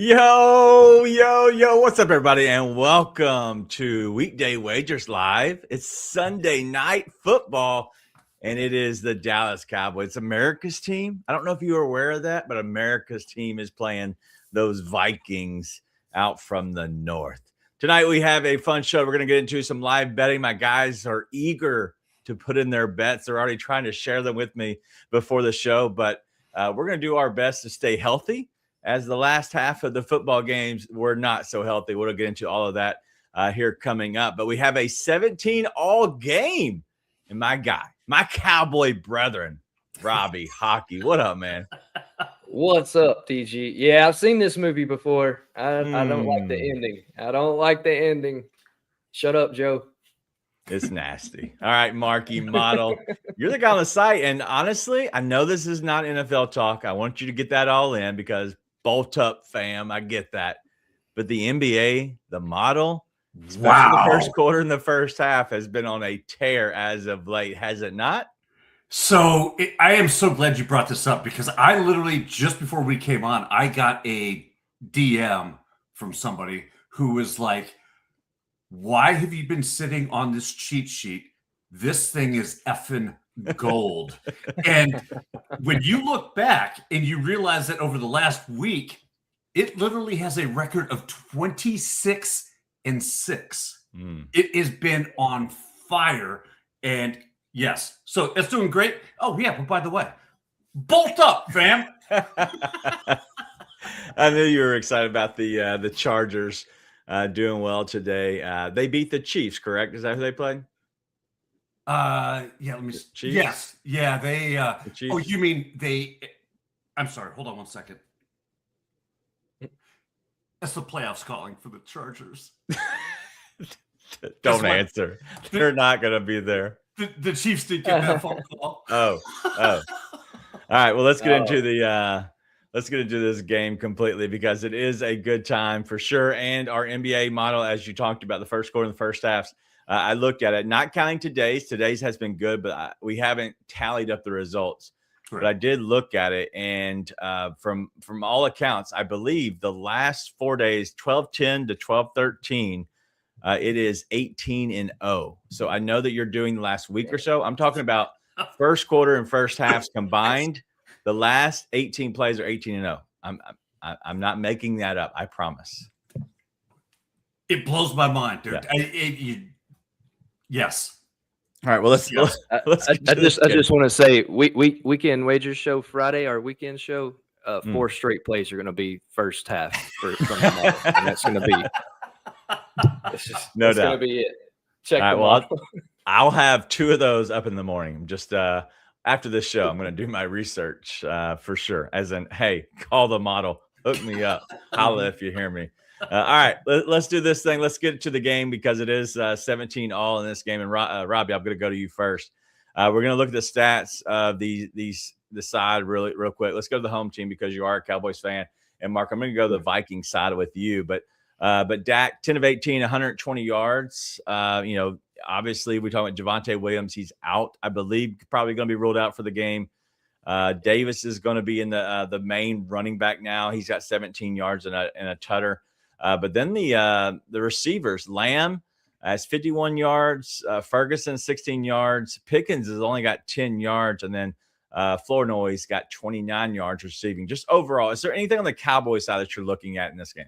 Yo, what's up, everybody, and welcome to Weekday Wagers Live. It's Sunday night football, and it is the Dallas Cowboys. It's America's team. I don't know if you were aware of that, but America's team is playing those Vikings out from the north. Tonight, we have a fun show. We're going to get into some live betting. My guys are eager to put in their bets. They're already trying to share them with me before the show, but we're going to do our best to stay healthy, as the last half of the football games were not so healthy. We'll get into all of that here coming up. But we have a 17-all game. And my Cowboy brethren, Robbie Hockey. What up, man? What's up, TG? Yeah, I've seen this movie before. I don't like the ending. I don't like the ending. Shut up, Joe. It's nasty. All right, Marky Model. You're the guy on the site. And honestly, I know this is not NFL talk. I want you to get that all in because bolt up, fam. I get that. But the NBA, the model, especially the first quarter and the first half, has been on a tear as of late, has it not? So I am so glad you brought this up because I literally, just before we came on, I got a DM from somebody who was like, why have you been sitting on this cheat sheet? This thing is effing gold. And when you look back and you realize that over the last week, it literally has a record of 26-6. It has been on fire. And yes, so it's doing great. Oh, yeah, but by the way, bolt up, fam. I knew you were excited about the Chargers doing well today. They beat the Chiefs, correct? Is that who they played? Yeah, let me see. Yes. Yeah, they the Chiefs? Oh, you mean they I'm sorry, hold on one second. That's the playoffs calling for the Chargers. Don't answer. They're not gonna be there. The Chiefs did get that phone call. Oh. All right, well, let's get into this game completely because it is a good time for sure. And our NBA model, as you talked about, the first quarter and the first halves, I looked at it, not counting today's. Today's has been good, but we haven't tallied up the results. Right. But I did look at it, and from all accounts, I believe the last 4 days, 12-10 to 12-13, it is 18-0. So I know that you're doing the last week or so. I'm talking about first quarter and first halves combined. The last 18 plays are 18-0. I'm not making that up. I promise. It blows my mind, dude. Yeah. Yes. All right. Well, let's. I just want to say, weekend wagers show Friday, our weekend show. 4 straight plays are going to be first half from tomorrow, and that's going to be. No doubt. That's going to be it. Check them out. I'll have 2 of those up in the morning. Just after this show, I'm going to do my research for sure. As in, hey, call the model, hook me up, holla if you hear me. All right, let's do this thing. Let's get to the game because it is 17-all in this game. And Robbie, I'm going to go to you first. We're going to look at the stats of the side real quick. Let's go to the home team because you are a Cowboys fan. And Mark, I'm going to go to the Vikings side with you. But Dak, 10 of 18, 120 yards. Obviously, we're talking about Javonte Williams. He's out, I believe, probably going to be ruled out for the game. Davis is going to be in the main running back now. He's got 17 yards and a tutter. But then the receivers, Lamb has 51 yards, Ferguson 16 yards, Pickens has only got 10 yards, and then Flournoy's got 29 yards receiving. Just overall, is there anything on the Cowboys side that you're looking at in this game?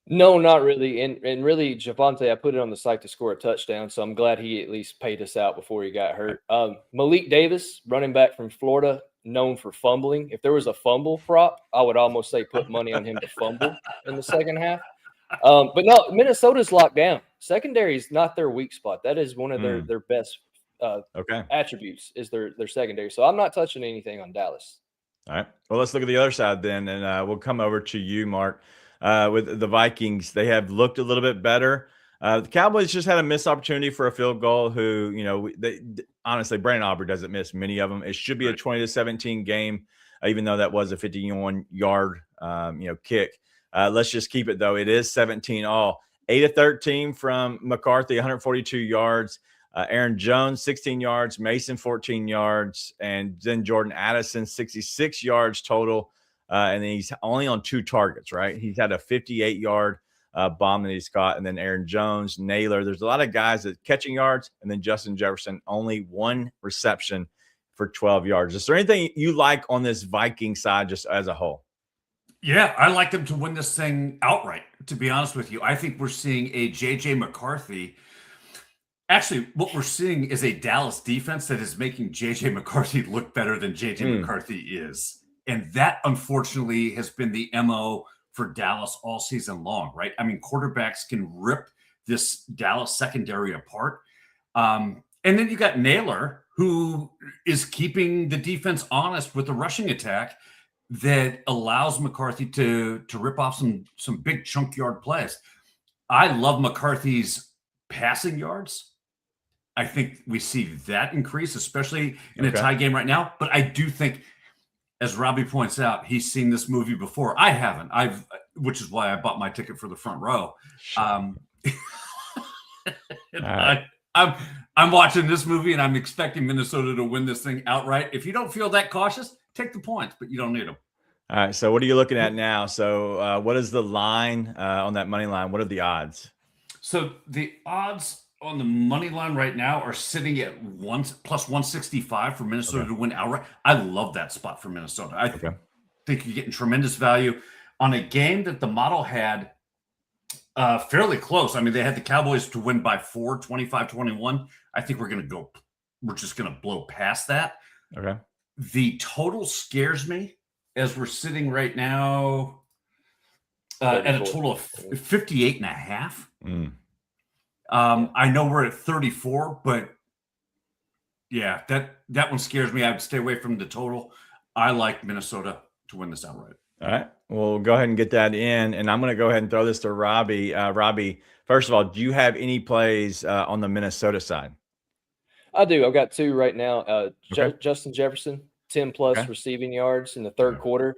No, not really. And really, Javonte, I put it on the site to score a touchdown, so I'm glad he at least paid us out before he got hurt. Malik Davis, running back from Florida, known for fumbling. If there was a fumble prop, I would almost say put money on him to fumble in the second half. But no, Minnesota's locked down. Secondary is not their weak spot. That is one of their best attributes is their secondary. So I'm not touching anything on Dallas. All right. Well, let's look at the other side then, and we'll come over to you, Mark. With the Vikings, they have looked a little bit better. The Cowboys just had a missed opportunity for a field goal. Honestly, Brandon Aubrey doesn't miss many of them. It should be a 20-17 game, even though that was a 51-yard, kick. Let's just keep it though. It is 17-all. 8 of 13 from McCarthy, 142 yards. Aaron Jones, 16 yards. Mason, 14 yards, and then Jordan Addison, 66 yards total. and he's only on 2 targets, right? He's had a 58-yard bomb that he's caught, and then Aaron Jones, Naylor. There's a lot of guys that catching yards, and then Justin Jefferson, only 1 reception for 12 yards. Is there anything you like on this Viking side just as a whole? Yeah, I like them to win this thing outright, to be honest with you. I think we're seeing a J.J. McCarthy. Actually, what we're seeing is a Dallas defense that is making J.J. McCarthy look better than J.J. McCarthy is. And that, unfortunately, has been the MO for Dallas all season long, right? I mean, quarterbacks can rip this Dallas secondary apart. And then you got Naylor, who is keeping the defense honest with the rushing attack that allows McCarthy to rip off some big chunk yard plays. I love McCarthy's passing yards. I think we see that increase, especially in a tie game right now. But I do think, as Robbie points out, he's seen this movie before. I haven't. Which is why I bought my ticket for the front row. I'm watching this movie and I'm expecting Minnesota to win this thing outright. If you don't feel that cautious, take the points, but you don't need them. All right. So what are you looking at now? So what is the line on that money line? What are the odds? So the odds on the money line right now are sitting at plus 165 for Minnesota to win outright. I love that spot for Minnesota. I think you're getting tremendous value on a game that the model had fairly close. I mean, they had the Cowboys to win by 4, 25-21. I think we're just going to blow past that. Okay. The total scares me as we're sitting right now at a total of 58.5. I know we're at 34, but yeah, that one scares me. I would stay away from the total. I like Minnesota to win this outright. All right. Well, go ahead and get that in, and I'm going to go ahead and throw this to Robbie. Robbie, first of all, do you have any plays on the Minnesota side? I do. I've got 2 right now. Justin Jefferson, 10+ receiving yards in the third quarter.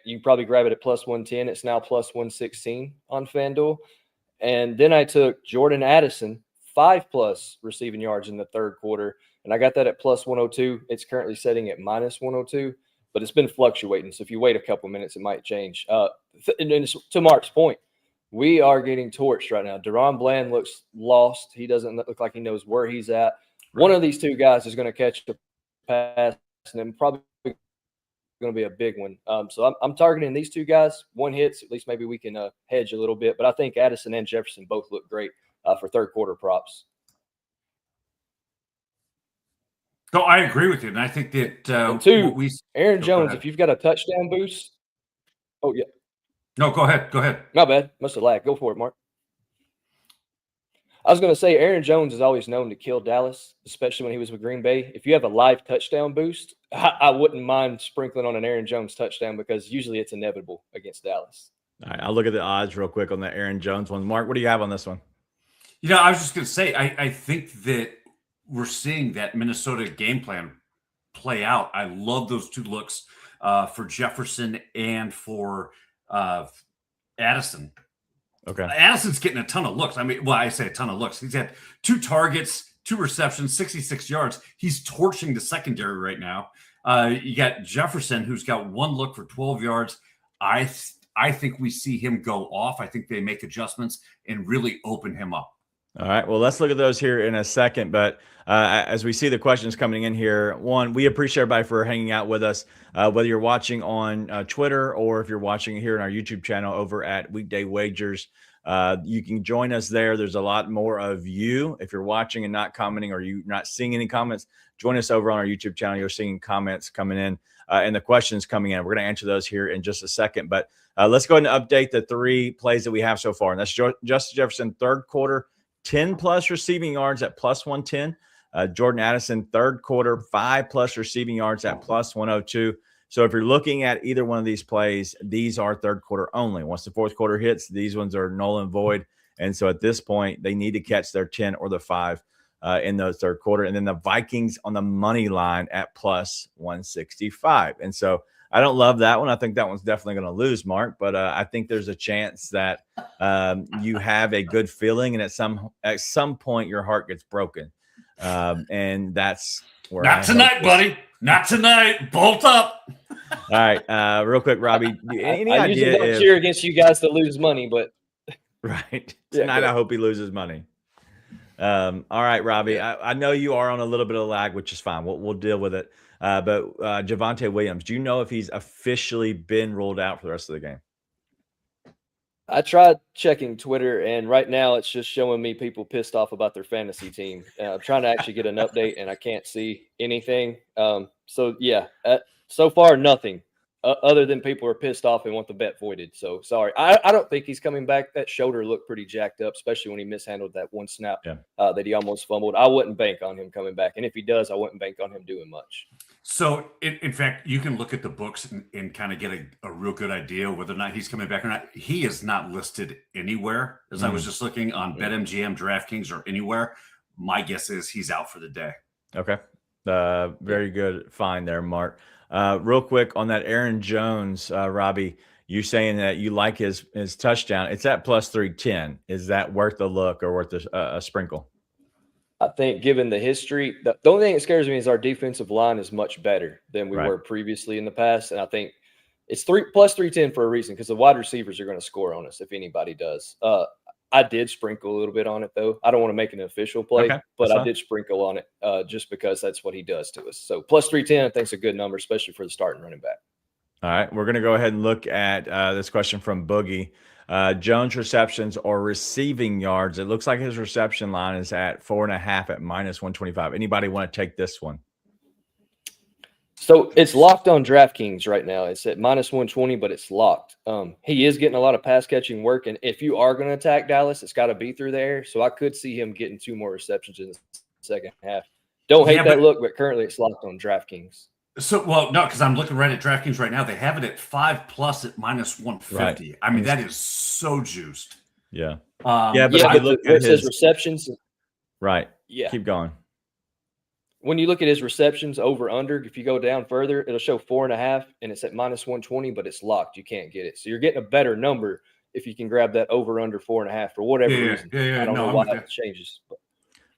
You probably grab it at plus 110. It's now plus 116 on FanDuel. And then I took Jordan Addison, 5+ receiving yards in the third quarter, and I got that at plus 102. It's currently setting at minus 102, but it's been fluctuating. So if you wait a couple minutes, it might change. And to Mark's point, we are getting torched right now. Deron Bland looks lost. He doesn't look like he knows where he's at. One of these 2 guys is going to catch the pass, and then probably going to be a big one. So I'm targeting these 2 guys. One hits, at least maybe we can hedge a little bit. But I think Addison and Jefferson both look great for third quarter props. So I agree with you, and I think that Aaron Jones, if you've got a touchdown boost. Oh yeah. No, go ahead. My bad. Must have lagged. Go for it, Mark. I was going to say Aaron Jones is always known to kill Dallas, especially when he was with Green Bay. If you have a live touchdown boost, I wouldn't mind sprinkling on an Aaron Jones touchdown because usually it's inevitable against Dallas. All right, I'll look at the odds real quick on the Aaron Jones one. Mark, what do you have on this one? I was just going to say, I think that we're seeing that Minnesota game plan play out. I love those 2 looks for Jefferson and for Addison. Okay. Addison's getting a ton of looks. I mean, well, I say a ton of looks. He's had 2 targets, 2 receptions, 66 yards. He's torching the secondary right now. You got Jefferson, who's got 1 look for 12 yards. I think we see him go off. I think they make adjustments and really open him up. All right. Well, let's look at those here in a second. But as we see the questions coming in here, one, we appreciate everybody for hanging out with us, whether you're watching on Twitter or if you're watching here on our YouTube channel over at Weekday Wagers. You can join us there. There's a lot more of you. If you're watching and not commenting or you're not seeing any comments, join us over on our YouTube channel. You're seeing comments coming in and the questions coming in. We're going to answer those here in just a second. But let's go ahead and update the 3 plays that we have so far. And that's Justin Jefferson, third quarter, 10+ receiving yards at plus 110. Jordan Addison, third quarter, 5+ receiving yards at plus 102. So if you're looking at either one of these plays, these are third quarter only. Once the fourth quarter hits, these ones are null and void. And so at this point, they need to catch their 10 or the 5 in the third quarter. And then the Vikings on the money line at plus 165. And so I don't love that one. I think that one's definitely going to lose, Mark. But I think there's a chance that you have a good feeling, and at some point your heart gets broken. And that's where not tonight, buddy. Not tonight. Bolt up. All right, real quick, Robbie. Any I idea usually don't cheer against you guys to lose money, but right Yeah, tonight? go I hope he loses money. All right, Robbie. Yeah. I know you are on a little bit of lag, which is fine. We'll deal with it. But Javonte Williams, do you know if he's officially been ruled out for the rest of the game? I tried checking Twitter, and right now it's just showing me people pissed off about their fantasy team. I'm trying to actually get an update, and I can't see anything. So far nothing other than people are pissed off and want the bet voided. So sorry, I don't think he's coming back. That shoulder looked pretty jacked up, especially when he mishandled that one snap that he almost fumbled. I wouldn't bank on him coming back, and if he does, I wouldn't bank on him doing much. So, in fact, you can look at the books and kind of get a real good idea whether or not he's coming back or not. He is not listed anywhere. As I was just looking on BetMGM, DraftKings, or anywhere. My guess is he's out for the day. Okay. Very good find there, Mark. Real quick on that Aaron Jones, Robbie, you saying that you like his touchdown. It's at plus 310. Is that worth a look or worth a sprinkle? I think given the history, the only thing that scares me is our defensive line is much better than we were previously in the past. And I think it's plus 310 for a reason, because the wide receivers are going to score on us if anybody does. I did sprinkle a little bit on it, though. I don't want to make an official play, but I did sprinkle on it just because that's what he does to us. So plus 310, I think is a good number, especially for the starting running back. All right, we're going to go ahead and look at this question from Boogie. Jones receptions or receiving yards. It looks like his reception line is at 4.5 at minus 125. Anybody want to take this one? So it's locked on DraftKings right now. It's at minus 120, but it's locked. He is getting a lot of pass catching work, and if you are going to attack Dallas, it's got to be through there. So I could see him getting 2 more receptions in the second half. Don't hate that look, but currently it's locked on DraftKings. So, well, no, because I'm looking right at DraftKings right now. They have it at 5+ at minus 150. Right. I mean, that is so juiced. Yeah. But I look at his receptions. Right. Yeah. Keep going. When you look at his receptions over under, if you go down further, it'll show 4.5, and it's at minus 120, but it's locked. You can't get it. So you're getting a better number if you can grab that over under 4.5 for whatever reason. I don't know why that changes.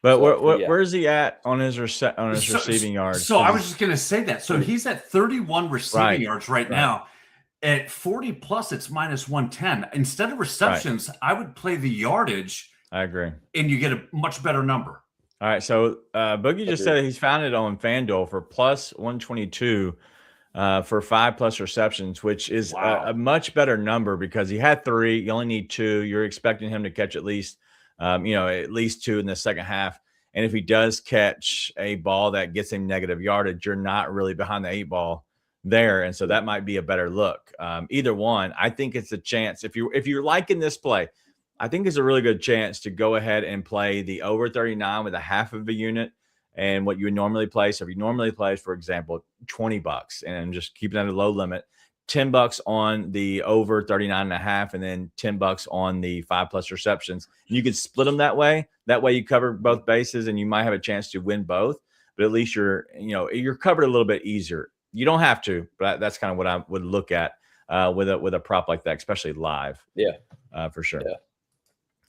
But where is he at on his receiving yards? So I was just going to say that. So he's at 31 receiving yards right now. At 40+, it's minus 110. Instead of receptions, I would play the yardage. I agree. And you get a much better number. All right. So Boogie just said he's found it on FanDuel for plus 122 for 5+ receptions, which is a much better number because he had 3. You only need 2. You're expecting him to catch at least at least 2 in the second half. And if he does catch a ball that gets him negative yardage, you're not really behind the 8 ball there. And so that might be a better look. Either one, I think it's a chance. If you're liking this play, I think it's a really good chance to go ahead and play the over 39 with a half of a unit and what you would normally play. So if you normally play, for example, $20 and just keep it at a low limit, $10 on the over 39.5, and then $10 on the 5+ receptions. You could split them that way. That way you cover both bases and you might have a chance to win both, but at least you're covered a little bit easier. You don't have to, but that's kind of what I would look at with a prop like that, especially live. Yeah, for sure. Yeah.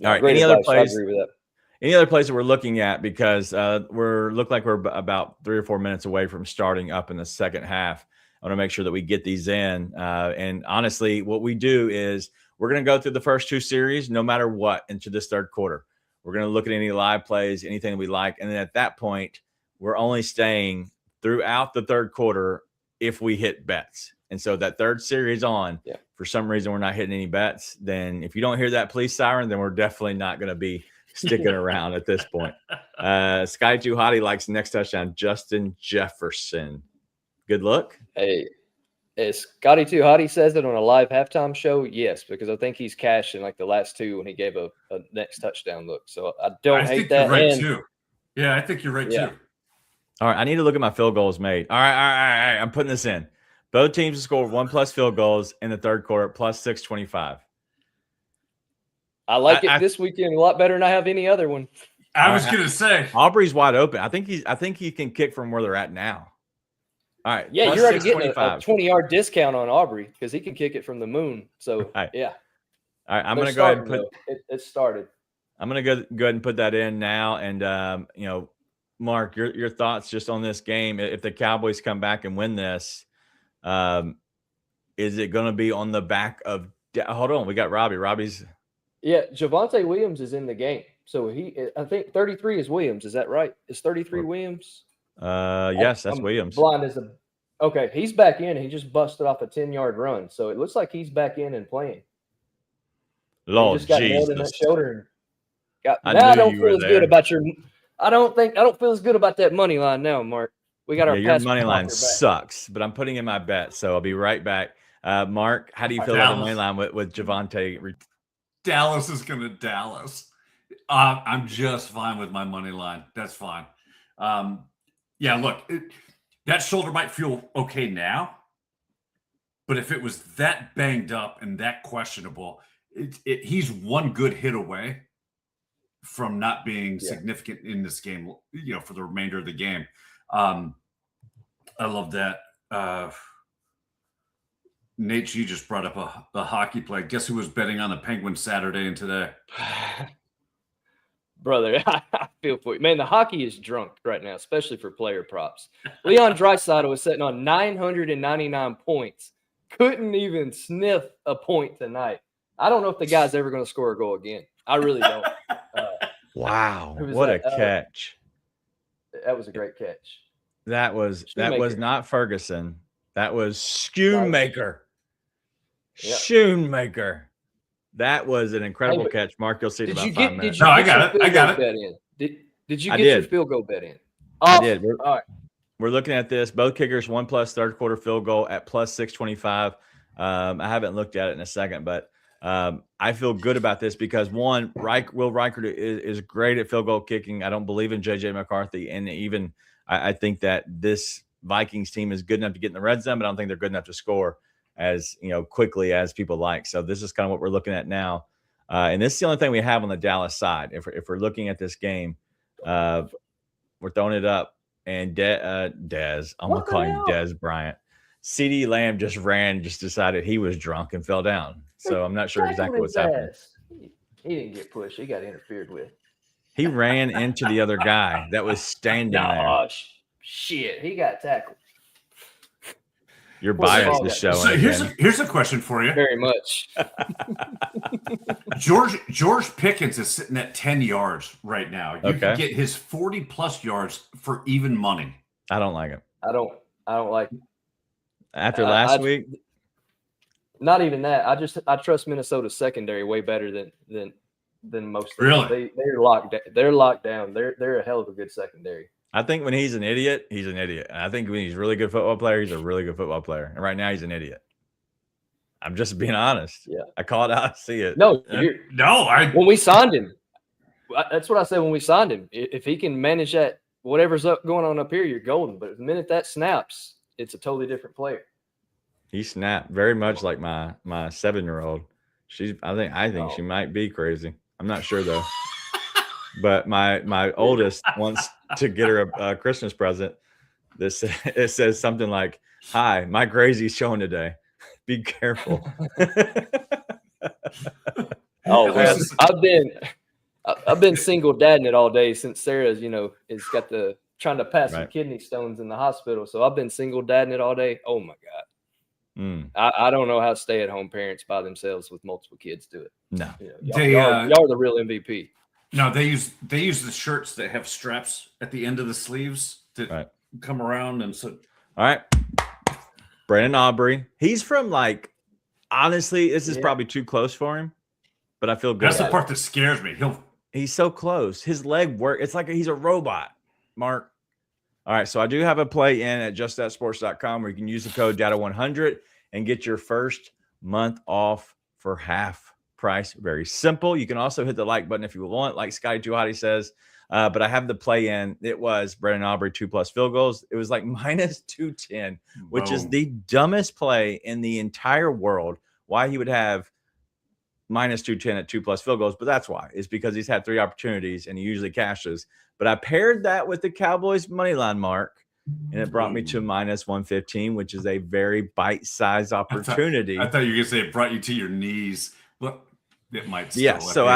All right. Any other plays? I agree with that. Any other plays that we're looking at, because look like we're about 3 or 4 minutes away from starting up in the second half. I want to make sure that we get these in. And honestly, what we do is we're going to go through the first 2 series, no matter what, into this third quarter. We're going to look at any live plays, anything we like. And then at that point, we're only staying throughout the third quarter if we hit bets. And so that third series on, for some reason, we're not hitting any bets. Then if you don't hear that police siren, then we're definitely not going to be sticking around at this point. Sky Too Hottie likes next touchdown, Justin Jefferson. Good look. Hey, Scotty Too Hottie says it on a live halftime show. Yes, because I think he's cashed in like the last 2 when he gave a next touchdown look. So I don't hate that. You're right too. Yeah, I think you're right too. All right, I need to look at my field goals made. All right. I'm putting this in. Both teams scored 1+ field goals in the third quarter, plus 625. I like it this weekend a lot better than I have any other one. I was going to say Aubrey's wide open. I think he can kick from where they're at now. All right. Yeah, you're already getting a 20-yard discount on Aubrey because he can kick it from the moon. So yeah. All right, I'm going to go ahead and put it started. I'm going to go ahead and put that in now, and Mark, your thoughts just on this game. If the Cowboys come back and win this, is it going to be on the back of hold on, we got Robbie. Robbie's Javonte Williams is in the game. So I think 33 is Williams. Is that right? Is 33 Williams? Yes, that's Williams. Blind as okay, he's back in. He just busted off a 10-yard run. So it looks like he's back in and playing. Lord he just got Jesus. nailed in that shoulder. I don't feel as good about I don't feel as good about that money line now, Mark. We got our your money line sucks, but I'm putting in my bet, so I'll be right back. Mark, how do you feel about the money line with Javonte? Dallas is going to Dallas. I'm just fine with my money line. That's fine. Yeah, look, that shoulder might feel okay now, but if it was that banged up and that questionable, he's one good hit away from not being significant in this game, for the remainder of the game. I love that. Nate G just brought up a hockey play. Guess who was betting on the Penguins Saturday and today? Brother, I feel for you. Man, the hockey is drunk right now, especially for player props. Leon Draisaitl was sitting on 999 points. Couldn't even sniff a point tonight. I don't know if the guy's ever going to score a goal again. I really don't. Wow, what a catch. That was a great catch. That was not Ferguson. That was Schoonmaker. Yep. Schoonmaker. That was an incredible catch. Mark, you'll see it in about 5 minutes. No, I got it. Did you get your field goal bet in? I did. All right. We're looking at this. Both kickers 1+ third quarter field goal at plus 625. I haven't looked at it in a second, but I feel good about this because one, Will Reichert is great at field goal kicking. I don't believe in JJ McCarthy, and even I think that this Vikings team is good enough to get in the red zone, but I don't think they're good enough to score as quickly as people like. So this is kind of what we're looking at now, and this is the only thing we have on the Dallas side. If we're looking at this game, we're throwing it up, and Dez, I'm gonna call him Dez Bryant. CeeDee Lamb just decided he was drunk and fell down. So I'm not sure exactly what's happening. He didn't get pushed. He got interfered with. He ran into the other guy that was standing there. Shit, he got tackled. Your bias is showing. So here's a question for you. Very much. George Pickens is sitting at 10 yards right now. You can get his 40+ yards for even money. I don't like it. I don't like it. After last week? Not even that. I trust Minnesota's secondary way better than most. Really? They're locked. They're locked down. They're a hell of a good secondary. I think when he's an idiot, he's an idiot. And I think when he's a really good football player, he's a really good football player. And right now, he's an idiot. I'm just being honest. Yeah, I call it out. I see it. When we signed him, that's what I said when we signed him. If he can manage that, whatever's going on up here, you're golden. But the minute that snaps, it's a totally different player. He snapped very much like my 7-year-old. I think she might be crazy. I'm not sure though. But my oldest wants to get her a Christmas present. It says something like, "Hi, my crazy's showing today. Be careful." Oh man, I've been single dadding it all day since Sarah's has got trying to pass some kidney stones in the hospital. So I've been single dadding it all day. Oh my God. I don't know how stay-at-home parents by themselves with multiple kids do it. No, y'all are the real MVP. No, they use the shirts that have straps at the end of the sleeves that come around, and so. All right, Brandon Aubrey. He's from honestly, this is probably too close for him, but I feel good. That's the part that scares me. He's so close. His leg work. It's like he's a robot, Mark. All right, so I do have a play in at justthatsports.com where you can use the code DATA100 and get your first month off for half price. Very simple. You can also hit the like button if you want, like Scotty Tuhati says. But I have the play in. It was Brandon Aubrey 2+ field goals. It was like minus 210, which is the dumbest play in the entire world. Why he would have minus 210 at 2+ field goals, but that's why. It's because he's had 3 opportunities and he usually cashes. But I paired that with the Cowboys money line, Mark, and it brought me to minus 115, which is a very bite-sized opportunity. I thought you were going to say it brought you to your knees. Look, it might still. Yes, so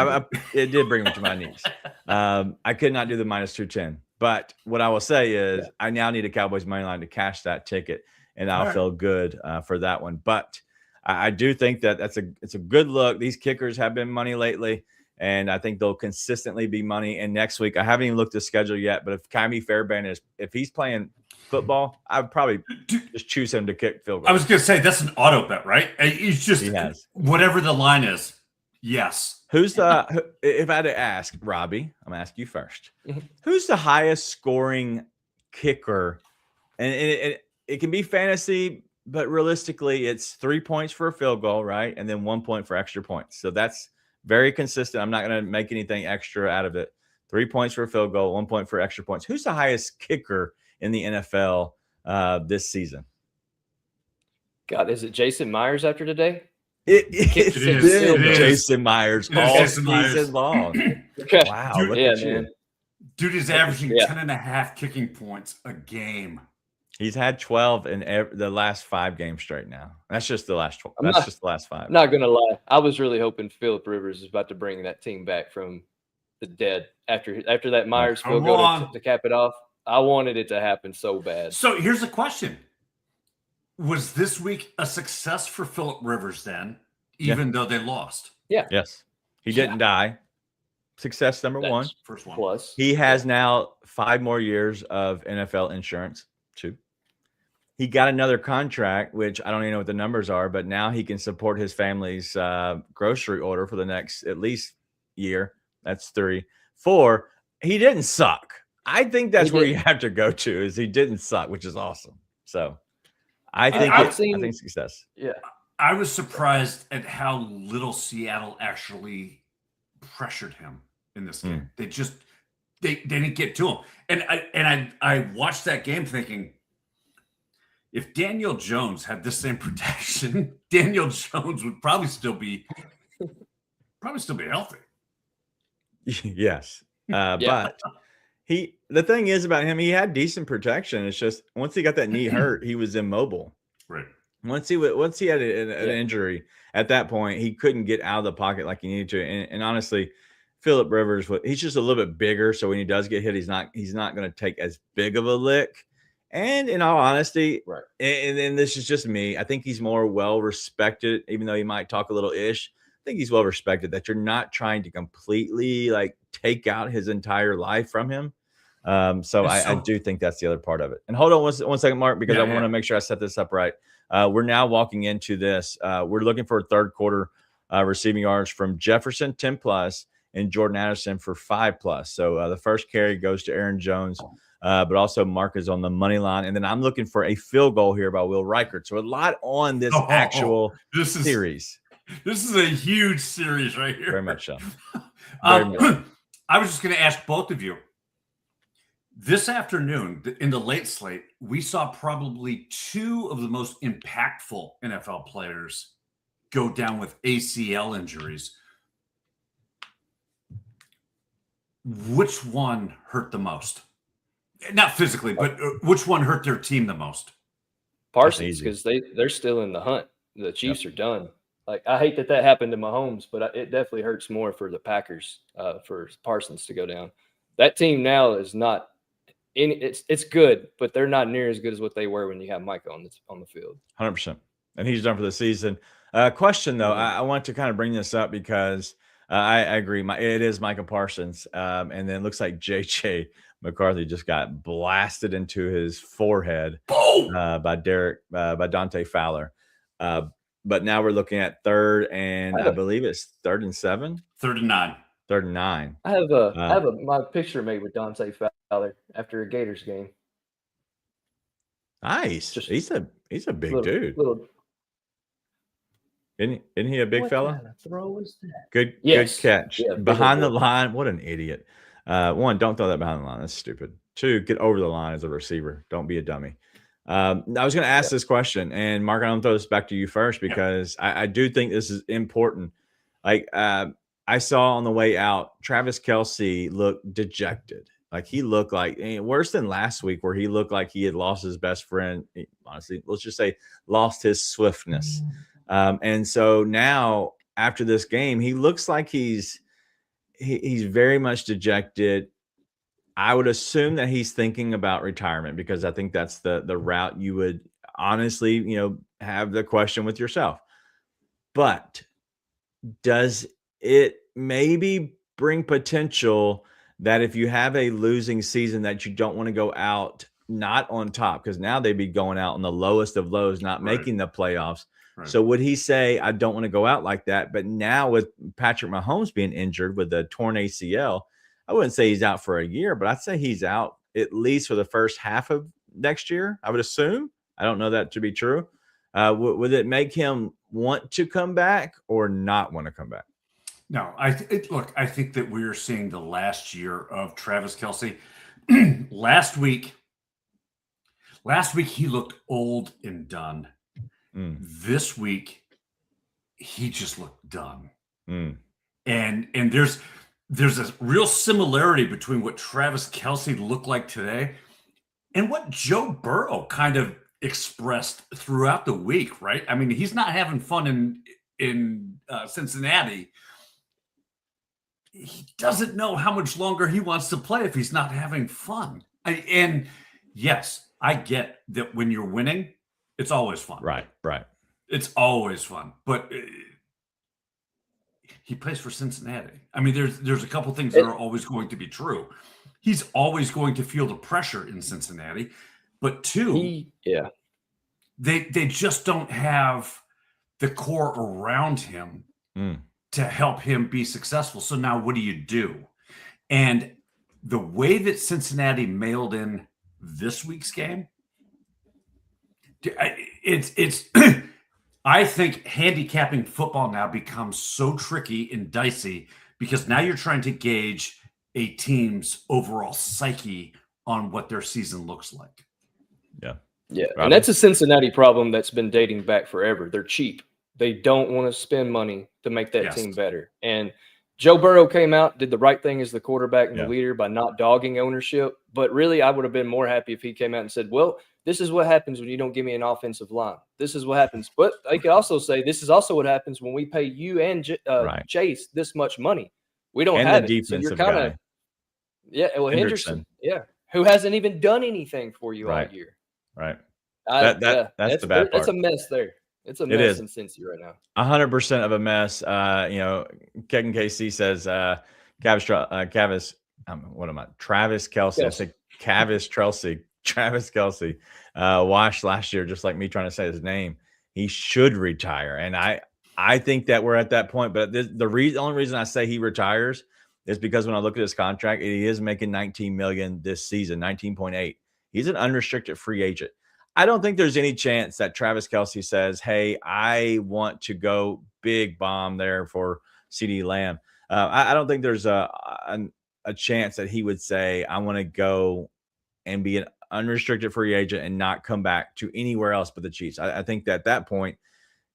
it did bring me to my knees. I could not do the minus 210. But what I will say is I now need a Cowboys money line to cash that ticket, and I'll feel good for that one. But I do think that it's a good look. These kickers have been money lately, and I think they'll consistently be money. And next week, I haven't even looked at the schedule yet, but if Kyrie Fairbairn if he's playing football, I would probie just choose him to kick field goals. I was going to say that's an auto bet, right? He's just He has. Whatever the line is. Yes. If I had to ask Robbie, I'm gonna ask you first. Who's the highest scoring kicker? And it can be fantasy, but realistically, it's 3 points for a field goal, right? And then 1 point for extra points. So that's very consistent. I'm not gonna make anything extra out of it. 3 points for a field goal, 1 point for extra points. Who's the highest kicker in the NFL this season? God, is it Jason Myers after today? It is Jason Myers all season long. Wow. Dude is averaging 10.5 kicking points a game. He's had 12 in the last 5 games straight now. That's just the last 12. Just the last 5. I'm not going to lie. I was really hoping Phillip Rivers is about to bring that team back from the dead after that Myers field goal to cap it off. I wanted it to happen so bad. So here's the question. Was this week a success for Phillip Rivers then, even though they lost? Yeah. Yes. He didn't die. Success number one. First one. Plus. He has now 5 more years of NFL insurance. 2. He got another contract, which I don't even know what the numbers are, but now he can support his family's grocery order for the next at least year. That's 3. 4, he didn't suck. I think that's where you have to go to is he didn't suck, which is awesome. So I think success. Yeah. I was surprised at how little Seattle actually pressured him in this game. They didn't get to him. And I watched that game thinking, if Daniel Jones had the same protection, Daniel Jones would probably still be healthy. Yes. But the thing is about him, he had decent protection. It's just once he got that knee hurt, he was immobile. Right. Once he had an injury, at that point, he couldn't get out of the pocket like he needed to. And honestly, Phillip Rivers, he's just a little bit bigger. So when he does get hit, he's not going to take as big of a lick. And in all honesty, and this is just me, I think he's more well-respected, even though he might talk a little ish. I think he's well-respected that you're not trying to completely take out his entire life from him. So I do think that's the other part of it. And hold on one second, Mark, because I want to make sure I set this up right. We're now walking into this. We're looking for a third quarter receiving yards from Jefferson, 10+, and Jordan Addison for 5+. So the first carry goes to Aaron Jones, but also Mark is on the money line. And then I'm looking for a field goal here by Will Reichert. So a lot on this series. This is a huge series right here. Very much so. I was just going to ask both of you. This afternoon, in the late slate, we saw probably 2 of the most impactful NFL players go down with ACL injuries. Which one hurt the most? Not physically, but which one hurt their team the most? Parsons, because they're still in the hunt. The Chiefs are done. I hate that happened to Mahomes, but it definitely hurts more for the Packers for Parsons to go down. That team now is not. It's good, but they're not near as good as what they were when you have Micah on the field. 100%. And he's done for the season. Question, though, I want to kind of bring this up because I agree. It is Micah Parsons. And then it looks like J.J. McCarthy just got blasted into his forehead by Dante Fowler. But now we're looking at 3rd and I believe it's 3rd and 7? 3rd and 9. 3rd and 9. I have my picture made with Dante Fowler after a Gators game. Nice. He's a big dude. Isn't he a big fella? Kind of throw is that? Good catch. Yeah, behind the line. What an idiot. 1, don't throw that behind the line. That's stupid. 2, get over the line as a receiver. Don't be a dummy. I was going to ask this question, and Mark, I'm going to throw this back to you first because I do think this is important. I saw on the way out, Travis Kelce looked dejected. He looked worse than last week where he looked like he had lost his best friend. Honestly, let's just say lost his swiftness. And so now after this game, he looks like he's very much dejected. I would assume that he's thinking about retirement because I think that's the route you would honestly, have the question with yourself. But does it maybe bring potential that if you have a losing season that you don't want to go out not on top because now they'd be going out on the lowest of lows, not Right. making the playoffs. Right. So would he say, I don't want to go out like that? But now with Patrick Mahomes being injured with a torn ACL, I wouldn't say he's out for a year, but I'd say he's out at least for the first half of next year. I would assume. I don't know that to be true. Would it make him want to come back or not want to come back? No, look, I think that we're seeing the last year of Travis Kelce. Last week he looked old and done. This week he just looked done. And there's a real similarity between what Travis Kelce looked like today and what Joe Burrow kind of expressed throughout the week, right? I mean, he's not having fun in Cincinnati. He doesn't know how much longer he wants to play if he's not having fun. And yes, I get that when you're winning, it's always fun. Right. It's always fun. But he plays for Cincinnati. I mean, there's a couple things that are always going to be true. He's always going to feel the pressure in Cincinnati. But two, they just don't have the core around him to help him be successful. So now what do? And the way that Cincinnati mailed in this week's game, it's I think handicapping football now becomes so tricky and dicey because now you're trying to gauge a team's overall psyche on what their season looks like. Yeah. And that's a Cincinnati problem that's been dating back forever. They're cheap. They don't want to spend money to make that team better. And Joe Burrow came out, did the right thing as the quarterback and the leader by not dogging ownership. But really, I would have been more happy if he came out and said, well, this is what happens when you don't give me an offensive line. This is what happens. But I could also say this is also what happens when we pay you and Chase this much money. We don't have it. So you're kind of Henderson. Yeah. Who hasn't even done anything for you all year. Right. That's the bad part. It's a mess there. It's a mess in Cincy right now. 100% of a mess. Kevin KC says Travis Kelce. I said Travis Kelce washed last year, just like me trying to say his name. He should retire. And I think that we're at that point. But the only reason I say he retires is because when I look at his contract, he is making $19 million this season, 19.8. He's an unrestricted free agent. I don't think there's any chance that Travis Kelce says, hey, I want to go big bomb there for CeeDee Lamb. I don't think there's a chance that he would say, I want to go and be an unrestricted free agent and not come back to anywhere else but the Chiefs. I think that at that point,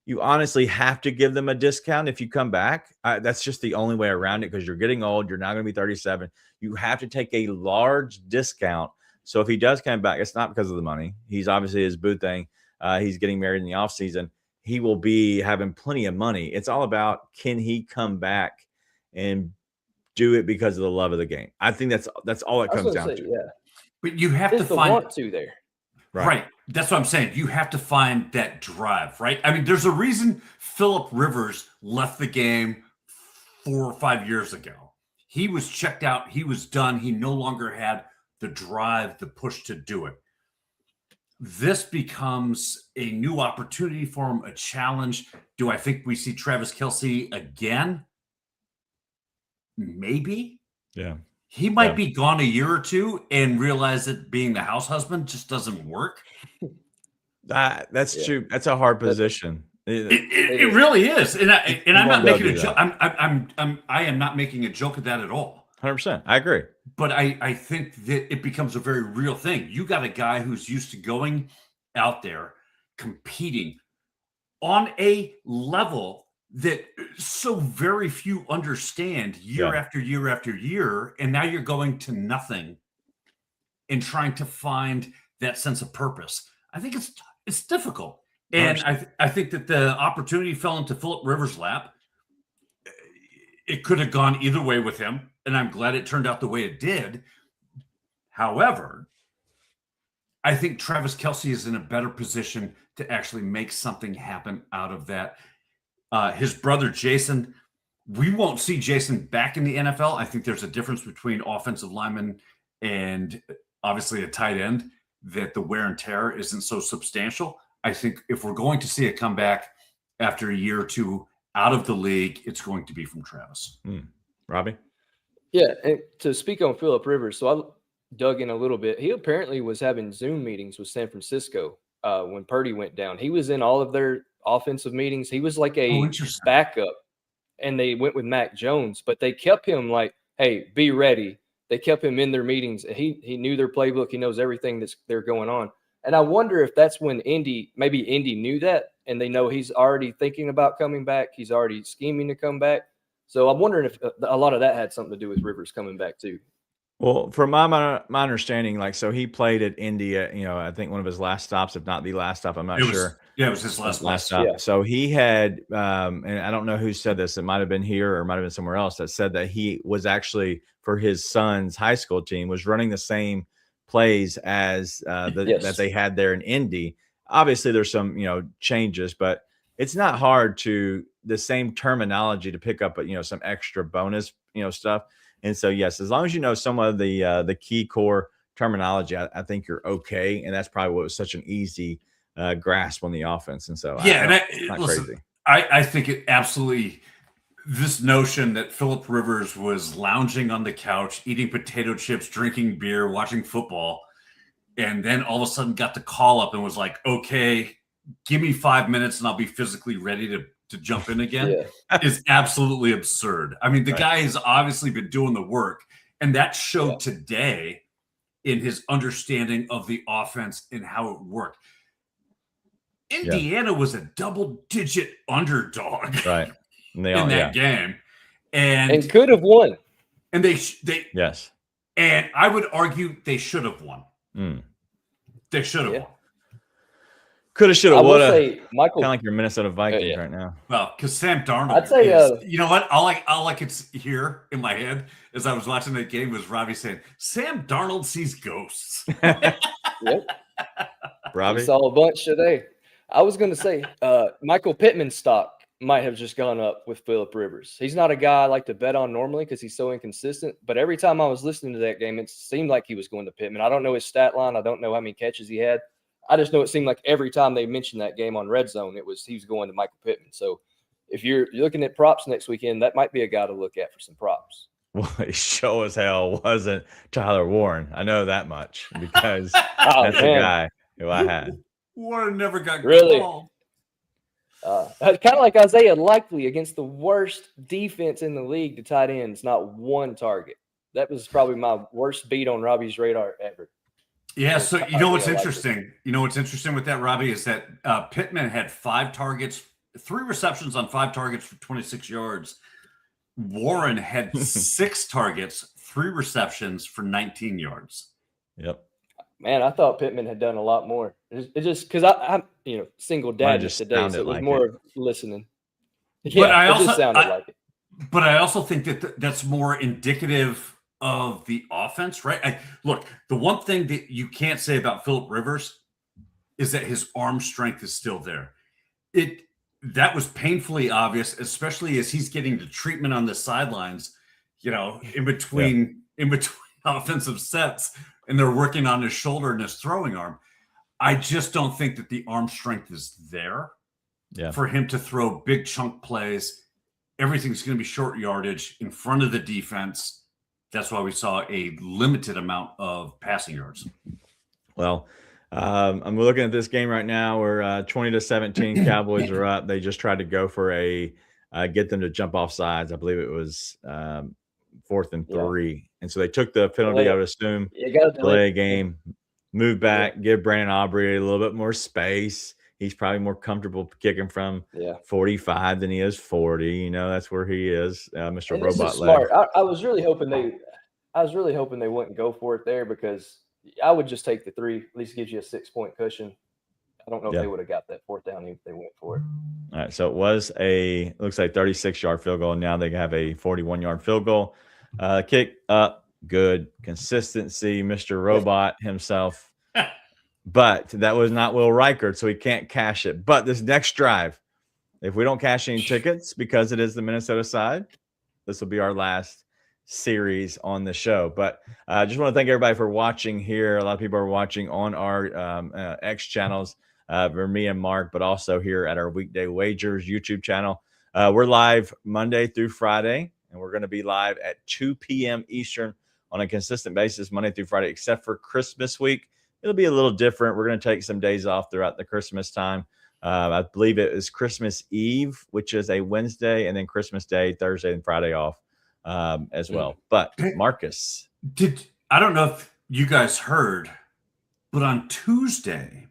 you honestly have to give them a discount if you come back. That's just the only way around it because you're getting old. You're not going to be 37. You have to take a large discount. So if he does come back, it's not because of the money. He's obviously his boo thing. He's getting married in the offseason. He will be having plenty of money. It's all about, can he come back and do it because of the love of the game? I think that's all it comes down to. Yeah. But you have to find want to there. Right. That's what I'm saying. You have to find that drive, right? I mean, there's a reason Phillip Rivers left the game 4 or 5 years ago. He was checked out. He was done. He no longer had the drive, the push to do it. This becomes a new opportunity for him, a challenge. Do I think we see Travis Kelce again? Maybe. Yeah. He might be gone a year or two and realize that being the house husband just doesn't work. That's true. That's a hard position. It really is. And I'm not making a joke. I am not making a joke of that at all. 100%. I agree. But I think that it becomes a very real thing. You got a guy who's used to going out there, competing on a level that so very few understand year after year after year. And now you're going to nothing and trying to find that sense of purpose. I think it's difficult. And I think that the opportunity fell into Phillip Rivers' lap. It could have gone either way with him. And I'm glad it turned out the way it did. However, I think Travis Kelce is in a better position to actually make something happen out of that. His brother, Jason, we won't see Jason back in the NFL. I think there's a difference between offensive linemen and obviously a tight end, that the wear and tear isn't so substantial. I think if we're going to see a comeback after a year or two out of the league, it's going to be from Travis. Robbie? Yeah, and to speak on Phillip Rivers, so I dug in a little bit. He apparently was having Zoom meetings with San Francisco when Purdy went down. He was in all of their offensive meetings. He was like a backup, and they went with Mac Jones, but they kept him like, hey, be ready. They kept him in their meetings. He knew their playbook. He knows everything they're going on. And I wonder if that's when maybe Indy knew that, and they know he's already thinking about coming back. He's already scheming to come back. So I'm wondering if a lot of that had something to do with Rivers coming back too. Well, from my understanding, like, so he played at India, I think one of his last stops, if not the last stop, I'm not sure. Yeah, it was his last stop. Yeah. So he had, and I don't know who said this, it might've been here or it might've been somewhere else, that said that he was actually, for his son's high school team, was running the same plays as that they had there in Indy. Obviously there's some, changes, but it's not hard to the same terminology to pick up, some extra bonus, stuff. And so, yes, as long as you know some of the key core terminology, I think you're okay. And that's probably what was such an easy grasp on the offense. And so, listen, I think it absolutely, this notion that Phillip Rivers was lounging on the couch, eating potato chips, drinking beer, watching football, and then all of a sudden got the call up and was like, okay, give me 5 minutes and I'll be physically ready to jump in again is absolutely absurd. I mean, the guy has obviously been doing the work, and that showed today in his understanding of the offense and how it worked. Indiana was a double-digit underdog in that game, and could have won. And they yes, and I would argue they should have won. They should have won. Coulda, shoulda, woulda. Michael, kind of like your Minnesota Vikings right now. Well, because Sam Darnold. I'd say, you know what? All I could hear in my head as I was watching that game was Robbie saying, "Sam Darnold sees ghosts." Yep. Robbie we saw a bunch today. I was going to say, Michael Pittman's stock might have just gone up with Phillip Rivers. He's not a guy I like to bet on normally because he's so inconsistent. But every time I was listening to that game, it seemed like he was going to Pittman. I don't know his stat line. I don't know how many catches he had. I just know it seemed like every time they mentioned that game on Red Zone, he was going to Michael Pittman. So if you're looking at props next weekend, that might be a guy to look at for some props. Well, he sure as hell wasn't Tyler Warren. I know that much because that's the guy who I had. Warren never got called. Kind of like Isaiah Likely against the worst defense in the league to tight ends, not one target. That was probably my worst beat on Robbie's radar ever. Yeah, so you know what's interesting? You know what's interesting with that, Robbie, is that Pittman had 5 targets, 3 receptions on 5 targets for 26 yards. Warren had 6 targets, 3 receptions for 19 yards. Yep. Man, I thought Pittman had done a lot more. It just because I'm single dad just today, so it was more of listening. Yeah, but I also just sounded like it. But I also think that that's more indicative of the offense, right? Look, the one thing that you can't say about Phillip Rivers is that his arm strength is still there. That was painfully obvious, especially as he's getting the treatment on the sidelines, in between offensive sets, and they're working on his shoulder and his throwing arm. I just don't think that the arm strength is there for him to throw big chunk plays. Everything's going to be short yardage in front of the defense. That's why we saw a limited amount of passing yards. Well, I'm looking at this game right now. We're 20-17. Cowboys are up. They just tried to go for get them to jump off sides. I believe it was 4th and 3. And so they took the penalty, I would assume, delay a game, move back, give Brandon Aubrey a little bit more space. He's probably more comfortable kicking from 45 than he is 40. That's where he is, Mr. And Robot Leg. I was really hoping they wouldn't go for it there because I would just take the 3. At least gives you a 6-point cushion. I don't know if they would have got that 4th down if they went for it. All right, so it was looks like 36-yard field goal. Now they have a 41-yard field goal. Kick up, good consistency, Mr. Robot himself. But that was not Will Reichert, so he can't cash it. But this next drive, if we don't cash any tickets because it is the Minnesota side, this will be our last series on the show. But I just want to thank everybody for watching here. A lot of people are watching on our X channels for me and Mark, but also here at our Weekday Wagers YouTube channel. We're live Monday through Friday, and we're going to be live at 2 p.m. Eastern on a consistent basis, Monday through Friday, except for Christmas week. It'll be a little different. We're going to take some days off throughout the Christmas time. I believe it is Christmas Eve, which is a Wednesday, and then Christmas Day, Thursday, and Friday off as well. But Marcus, I don't know if you guys heard, but on Tuesday,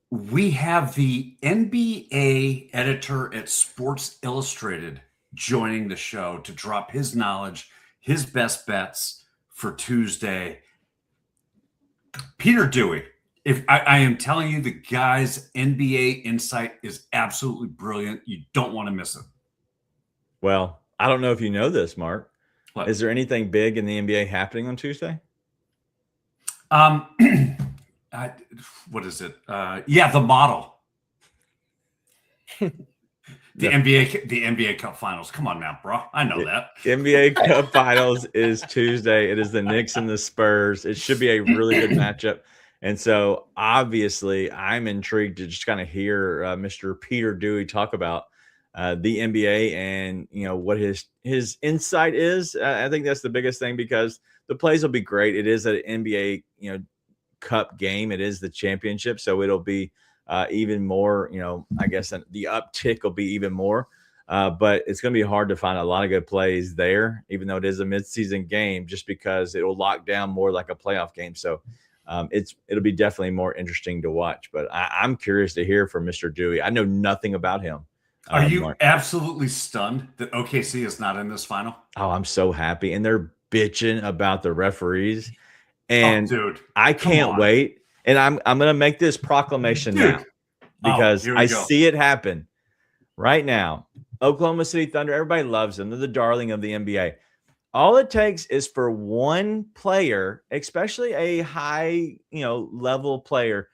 we have the NBA editor at Sports Illustrated joining the show to drop his knowledge, his best bets for Tuesday. Peter Dewey. If I am telling you, the guy's NBA insight is absolutely brilliant. You don't want to miss it. Well, I don't know if you know this, Mark. What? Is there anything big in the NBA happening on Tuesday? What is it? Yeah, the model. The NBA Cup Finals. Come on now, bro. I know that. NBA Cup Finals is Tuesday. It is the Knicks and the Spurs. It should be a really good matchup. And so, obviously, I'm intrigued to just kind of hear Mr. Peter Dewey talk about the NBA and, what his insight is. I think that's the biggest thing because the plays will be great. It is an NBA, Cup game. It is the championship. So it'll be even more, I guess the uptick will be even more. But it's going to be hard to find a lot of good plays there, even though it is a midseason game, just because it will lock down more like a playoff game. So it'll be definitely more interesting to watch. But I'm curious to hear from Mr. Dewey. I know nothing about him. Are you absolutely stunned that OKC is not in this final? Oh, I'm so happy. And they're bitching about the referees. And dude, I can't wait. And I'm going to make this proclamation now because I see it happen right now. Oklahoma City Thunder, everybody loves them. They're the darling of the NBA. All it takes is for one player, especially a high, level player,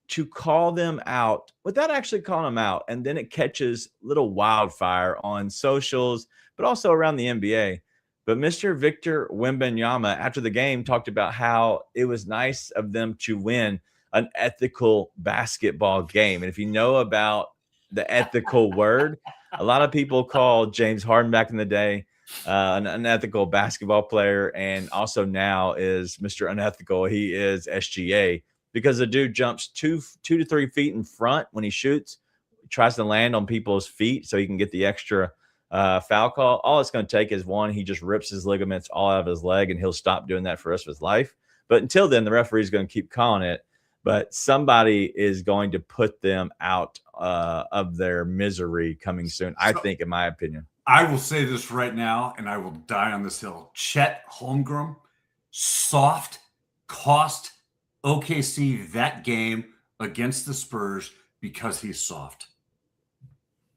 to call them out without actually calling them out. And then it catches little wildfire on socials, but also around the NBA. But Mr. Victor Wembanyama, after the game, talked about how it was nice of them to win an ethical basketball game. And if you know about the ethical word, a lot of people called James Harden back in the day an unethical basketball player, and also now is Mr. Unethical. He is SGA because the dude jumps 2 to 3 feet in front when he shoots, tries to land on people's feet so he can get the extra foul call. All it's going to take is one. He just rips his ligaments all out of his leg, and he'll stop doing that for the rest of his life. But until then, the referee is going to keep calling it. But somebody is going to put them out of their misery coming soon, I think, in my opinion. I will say this right now, and I will die on this hill. Chet Holmgren, soft, cost OKC that game against the Spurs because he's soft.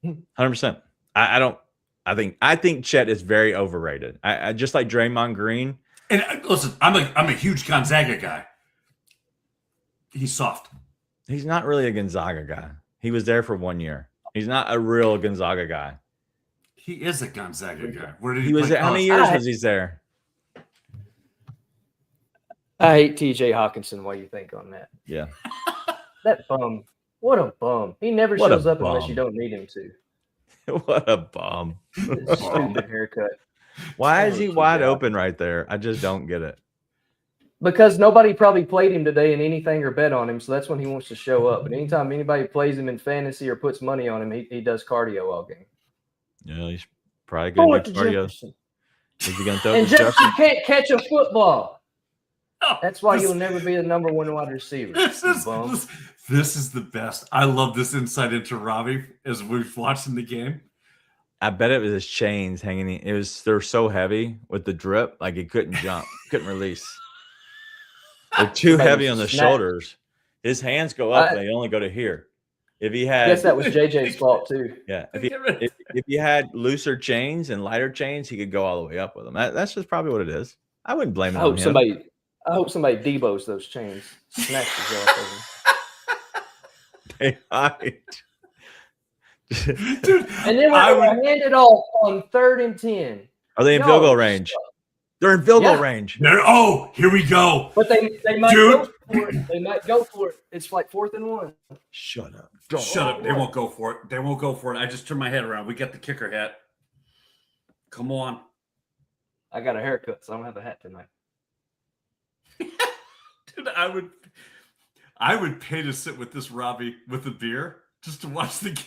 100%. I think Chet is very overrated. I just like Draymond Green. And listen, I'm a huge Gonzaga guy. He's soft. He's not really a Gonzaga guy. He was there for 1 year. He's not a real Gonzaga guy. He is a Gonzaga guy. Where did he was? How many years was he there? I hate TJ Hawkinson. What do you think on that? Yeah. That bum. What a bum. He never shows up unless you don't need him to. What a bum. Stupid haircut. Why is he wide open right there? I just don't get it. Because nobody probably played him today in anything or bet on him, so that's when he wants to show up. But anytime anybody plays him in fantasy or puts money on him, he does cardio all game. Yeah, he's probably going to do cardio. Jefferson. Is he going to throw and to Jefferson can't catch a football. Oh, that's why you'll never be the number one wide receiver. This is the best. I love this insight into Robbie as we're watching the game. I bet it was his chains hanging. They're so heavy with the drip, like he couldn't jump, couldn't release. They're too heavy on the shoulders. His hands go up and they only go to here. If he I had, guess that was JJ's fault too. yeah, if he had looser chains and lighter chains, he could go all the way up with them. That's just probably what it is. I wouldn't blame it I on him. hope somebody debos those chains, snatches off of them. They might. Dude, And then we're going to hand it off on 3rd and 10. Are they in field goal range? They're in field goal range. Oh, here we go. But they might go for it. They might go for it. It's like 4th and 1. Shut up. Shut up. They won't go for it. They won't go for it. I just turned my head around. We got the kicker hat. Come on. I got a haircut, so I don't have a hat tonight. Dude, I would pay to sit with this Robbie with a beer just to watch the game.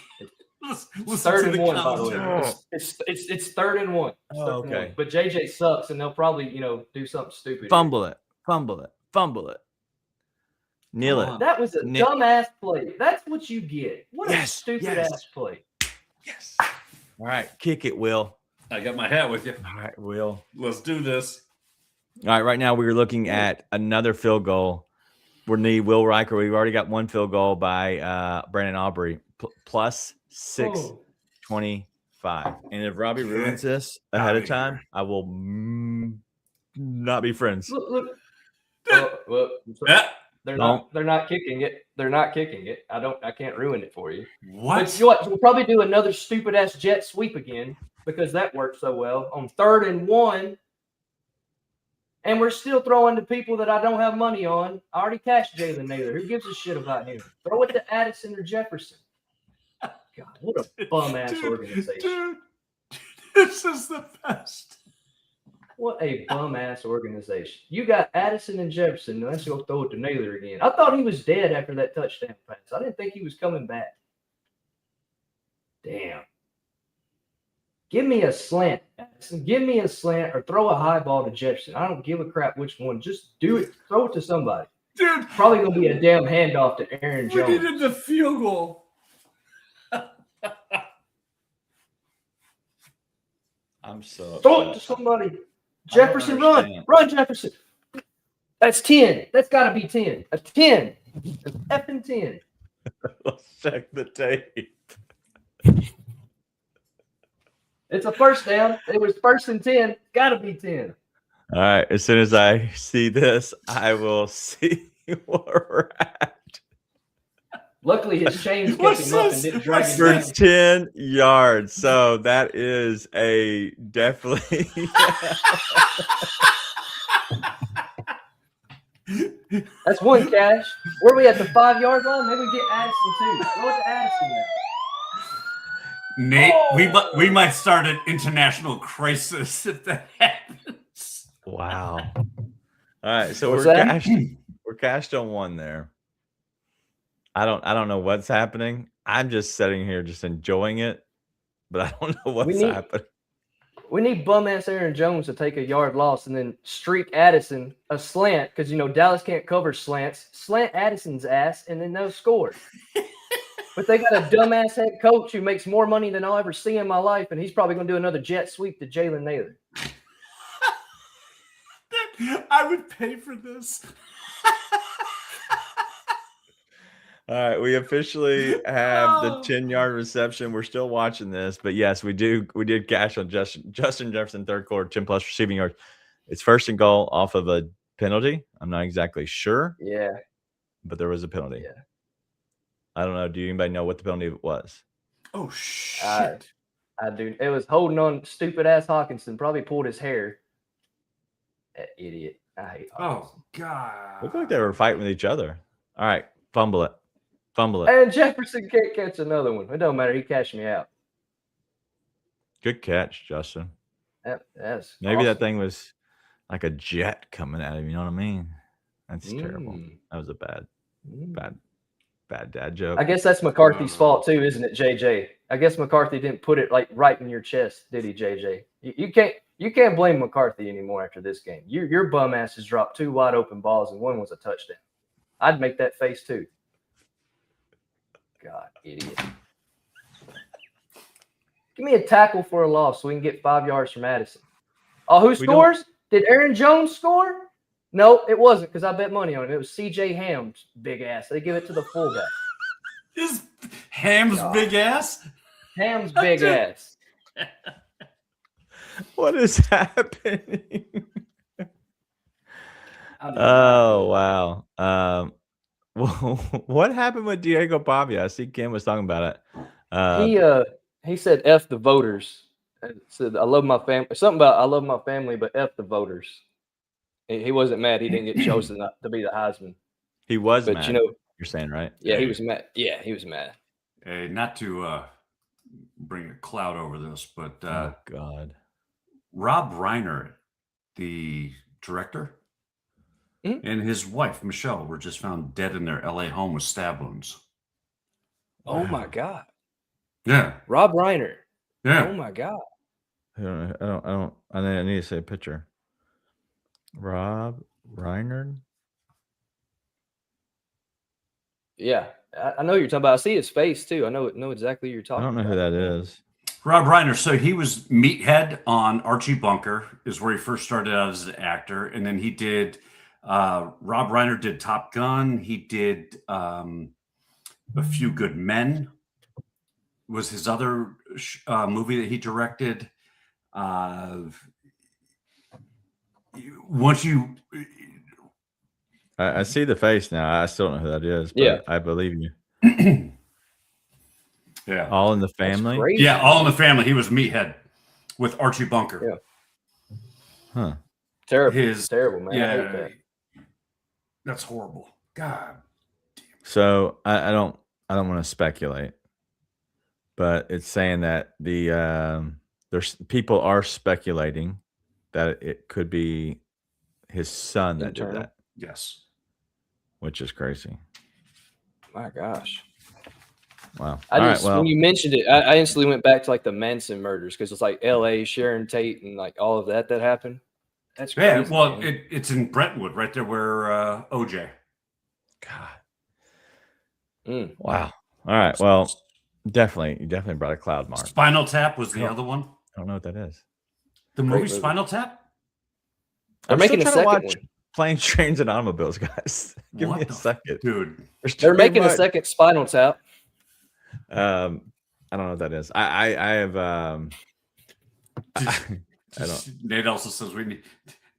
Listen 3rd to and the 1, by the way. commentary. It's 3rd and 1. Oh, okay. But JJ sucks, and they'll probably do something stupid. Fumble it. Kneel it. That was a dumbass play. That's what you get. What a stupid ass play. Yes. All right, kick it, Will. I got my hat with you. All right, Will. Let's do this. All right, right now we're looking at another field goal. We need Will Riker. We've already got one field goal by Brandon Aubrey, plus 625. And if Robbie ruins this ahead of time, I will not be friends. Look. They're not kicking it. They're not kicking it. I can't ruin it for you. What? But you know what? We'll probably do another stupid ass jet sweep again because that worked so well on 3rd and 1. And we're still throwing to people that I don't have money on. I already cashed Jalen Naylor. Who gives a shit about him? Throw it to Addison or Jefferson. God, what a bum ass organization. Dude, this is the best. What a bum ass organization. You got Addison and Jefferson. Now let's go throw it to Naylor again. I thought he was dead after that touchdown pass. I didn't think he was coming back. Damn. Give me a slant, Addison. Give me a slant or throw a high ball to Jefferson. I don't give a crap which one. Just do it. Throw it to somebody. Dude. Probably going to be a damn handoff to Aaron Jones. We needed the field goal. I'm so throw it to somebody. Jefferson, run, Jefferson. That's 10. That's got to be 10. A 10. An effing 10. Let's check the tape. It's a first down. It was 1st and 10. Got to be 10. All right. As soon as I see this, I will see where we're at. Luckily, his chains kept him up and didn't drag him For down. 10 yards. So that is a definitely. That's one cash. Where are we at the 5-yard line? Maybe we get Addison too. Throw it to Addison now. Nate, we might start an international crisis if that happens. Wow. All right. So What's we're that? cashed on one there. I don't know what's happening. I'm just sitting here just enjoying it, but I don't know what's happening. We need bum ass Aaron Jones to take a yard loss and then streak Addison a slant because Dallas can't cover slants. Slant Addison's ass and then they'll score. But they got a dumbass head coach who makes more money than I'll ever see in my life, and he's probably going to do another jet sweep to Jalen Naylor. I would pay for this. All right, we officially have the 10-yard reception. We're still watching this, but yes, we did cash on Justin Jefferson 3rd quarter, 10+ receiving yards. It's 1st and goal off of a penalty. I'm not exactly sure. Yeah. But there was a penalty. Yeah. I don't know. Do anybody know what the penalty was? Oh shit. I do. It was holding on stupid ass Hawkinson. Probably pulled his hair. That idiot. I hate Hawkinson. Oh god. Looked like they were fighting with each other. All right, fumble it. And Jefferson can't catch another one. It don't matter. He cashed me out. Good catch, Justin. That's maybe awesome. that thing was like a jet coming at him. You know what I mean? That's terrible. That was a bad dad joke. I guess that's McCarthy's fault too, isn't it, JJ? I guess McCarthy didn't put it like right in your chest, did he, JJ? You can't blame McCarthy anymore after this game. Your bum ass has dropped 2 wide open balls and one was a touchdown. I'd make that face too. God, idiot. Give me a tackle for a loss so we can get 5 yards from Addison. Oh, who scores? Did Aaron Jones score? No, it wasn't because I bet money on him. It was CJ Ham's big ass. They give it to the fullback. Is Ham's big ass? Ham's big ass. What is happening? Oh wow. What happened with Diego Pavia? I see Kim was talking about it. He said F the voters. Said I love my family. Something about I love my family, but F the voters. He wasn't mad. He didn't get chosen to be the Heisman. He was but mad. You're saying, right? Yeah, he was mad. Yeah, he was mad. Hey, not to bring a cloud over this, but oh God, Rob Reiner, the director, and his wife Michelle were just found dead in their LA home with stab wounds. Oh my God. Yeah, Rob Reiner. Yeah. Oh my God. I need to say a picture. Rob Reiner. Yeah, I know who you're talking about. I see his face too. I know exactly who you're talking about. I don't know who that is. Rob Reiner. So he was Meathead on Archie Bunker, is where he first started out as an actor, and then he did. Rob Reiner did Top Gun. He did A Few Good Men. Was his other movie that he directed. Once you. I see the face now. I still don't know who that is, but Yeah. I believe you. Yeah. All in the Family? Yeah, All in the Family. He was Meathead with Archie Bunker. Yeah. Huh. Terrible, man. Yeah. I hate that. That's horrible. God. So I don't want to speculate, but it's saying that there's people are speculating that it could be his son that did that. Yes. Which is crazy. My gosh. Wow. When you mentioned it, I instantly went back to like the Manson murders because it's like L.A., Sharon Tate, and like all of that happened. That's crazy. Yeah, well, it's in Brentwood, right there where OJ. God. Wow. All right. Well, you definitely brought a cloud, Mark. Spinal Tap was the other one. I don't know what that is. The movie Spinal Tap? They're making a second one. Planes, Trains, and Automobiles, guys. Give me a second, dude. They're making a second Spinal Tap. I don't know what that is. I have. I don't. Nate also says we need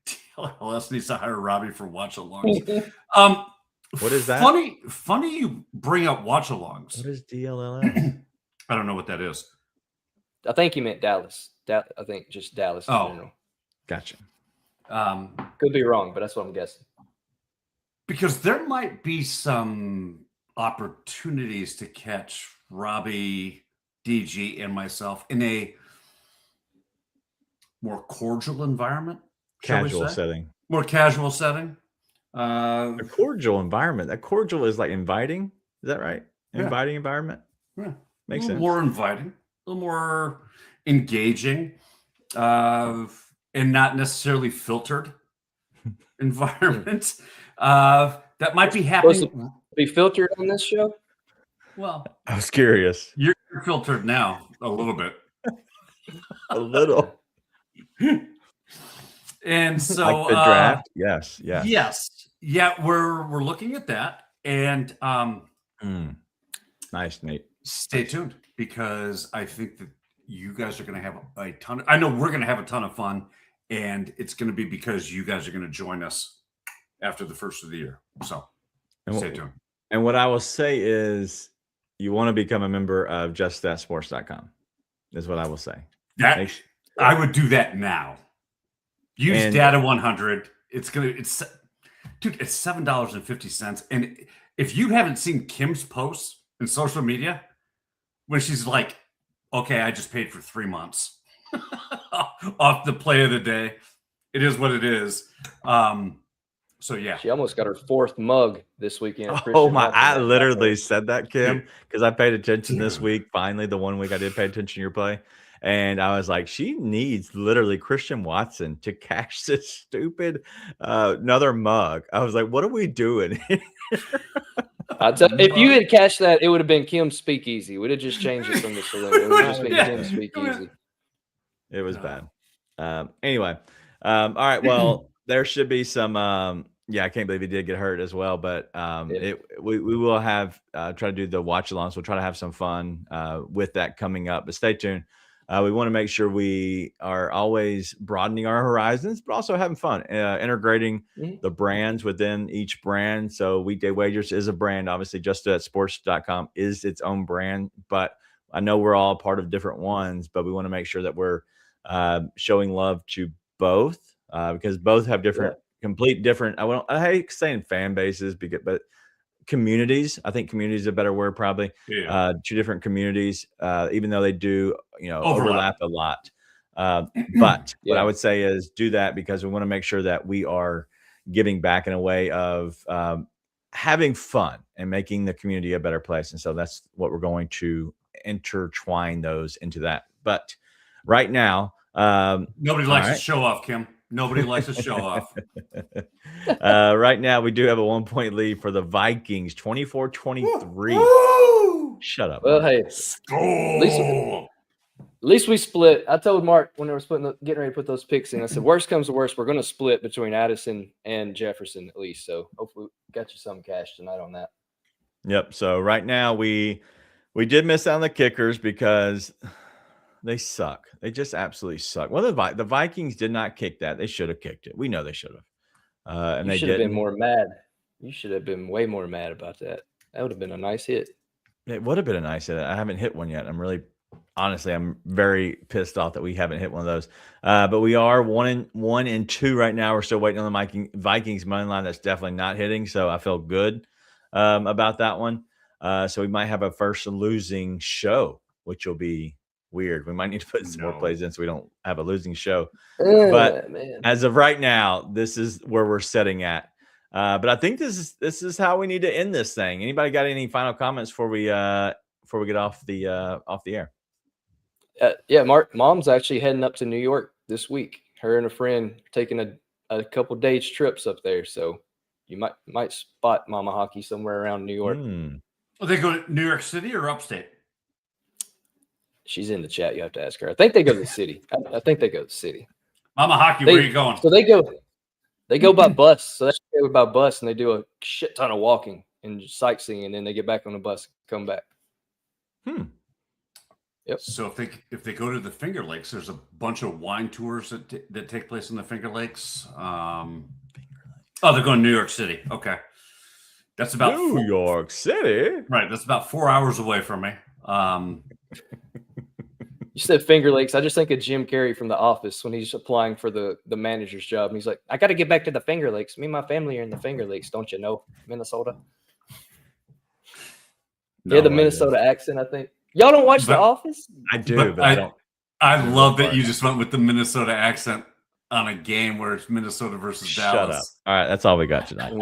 TLS needs to hire Robbie for watch-alongs. What is that? Funny you bring up watch-alongs. What is DLLS? I don't know what that is. I think you meant Dallas. I think just Dallas in general. Gotcha. Could be wrong, but that's what I'm guessing. Because there might be some opportunities to catch Robbie, DG, and myself in a more cordial environment. Casual setting. More casual setting. A cordial environment. That cordial is like inviting. Is that right? Inviting environment. Yeah. Makes sense. More inviting, a little more engaging, and not necessarily filtered environment. That might be happening. Be filtered on this show? Well, I was curious. You're filtered now a little bit. A little. And so like the draft. Yes. Yeah, we're looking at that. And nice, Nate. Stay tuned, because I think that you guys are going to have a ton. I know we're going to have a ton of fun, and it's going to be because you guys are going to join us after the first of the year. So stay tuned. And what I will say is, you want to become a member of justthatsports.com is what I will say. I would do that now. Use Data 100. It's $7.50. And if you haven't seen Kim's posts in social media, when she's like, okay, I just paid for 3 months off the play of the day. It is what it is. So yeah, she almost got her 4th mug this weekend. Oh my! I literally said that, Kim, because I paid attention this week. Finally, the one week I did pay attention to your play, and I was like, she needs literally Christian Watson to cash this stupid another mug. I was like, what are we doing? If you had cashed that, it would have been Kim's Speakeasy. We'd have just changed it from the saloon. It would have just been Kim's Speakeasy. It was bad. Anyway, all right. Well, there should be some Yeah, I can't believe he did get hurt as well. But we will have try to do the watch alongs. We'll try to have some fun with that coming up. But stay tuned. We want to make sure we are always broadening our horizons, but also having fun, integrating the brands within each brand. So Weekday Wagers is a brand. Obviously, JustDoItSports.com is its own brand. But I know we're all part of different ones, but we want to make sure that we're showing love to both because both have different, complete different. I hate saying fan bases, but communities. I think community is a better word, probably. Yeah. Two different communities, even though they do, overlap a lot. But what I would say is do that because we want to make sure that we are giving back in a way of having fun and making the community a better place. And so that's what we're going to intertwine those into that. But right now, nobody likes to show off, Kim. Nobody likes to show off. Right now, we do have a 1-point lead for the Vikings, 24-23. Shut up. Well, Mark. hey, at least we split. I told Mark when they were getting ready to put those picks in, I said, worst comes to worst, we're going to split between Addison and Jefferson at least. So hopefully we got you some cash tonight on that. Yep. So right now we did miss out on the kickers because they suck. They just absolutely suck. Well, the Vikings did not kick that. They should have kicked it. We know they should have. And they should have been more mad. You should have been way more mad about that. That would have been a nice hit. It would have been a nice hit. I haven't hit one yet. I'm very pissed off that we haven't hit one of those. But we are 1-2 right now. We're still waiting on the Vikings money line. That's definitely not hitting. So I feel good about that one. So we might have a first losing show, which will be weird. We might need to put some more plays in so we don't have a losing show. But as of right now, this is where we're setting at. But I think this is how we need to end this thing. Anybody got any final comments before we get off the air? Yeah, Mom's actually heading up to New York this week. Her and a friend taking a couple days trips up there. So you might spot Mama Hockey somewhere around New York. Well, they go to New York City or upstate? She's in the chat. You have to ask her. I think they go to the city. I think they go to the city. Mama Hockey, where are you going? So they go by bus. So they go by bus and they do a shit ton of walking and sightseeing, and then they get back on the bus and come back. Yep. So if they go to the Finger Lakes, there's a bunch of wine tours that take place in the Finger Lakes. They're going to New York City. Okay. That's about New York City. Right. That's about 4 hours away from me. You said Finger Lakes. I just think of Jim Carrey from The Office when he's applying for the manager's job. And he's like, I got to get back to the Finger Lakes. Me and my family are in the Finger Lakes. Don't you know, Minnesota? No, the Minnesota accent, I think. Y'all don't watch The Office? I do, but I don't. I love that you just went with the Minnesota accent on a game where it's Minnesota versus Dallas. Shut up. All right, that's all we got tonight.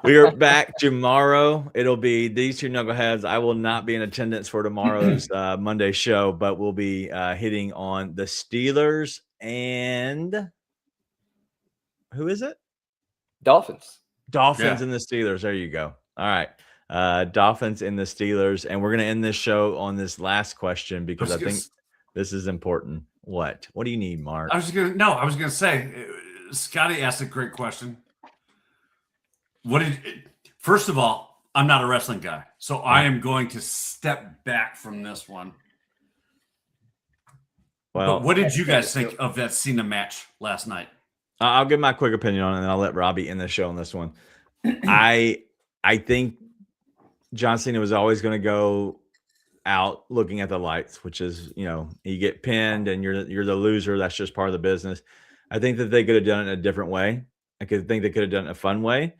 We are back tomorrow. It'll be these two knuckleheads. I will not be in attendance for tomorrow's Monday show, but we'll be hitting on the Steelers and who is it? Dolphins And the Steelers. There you go. All right. Dolphins and the Steelers. And we're going to end this show on this last question because I think this is important. What do you need, Mark? I was going to say, Scotty asked a great question. First of all, I'm not a wrestling guy, so I am going to step back from this one. Well, but what did you guys think of that Cena match last night? I'll give my quick opinion on it, and I'll let Robbie end the show on this one. I think John Cena was always going to go out looking at the lights, which is, you get pinned and you're the loser. That's just part of the business. I think that they could have done it in a different way. I think they could have done it in a fun way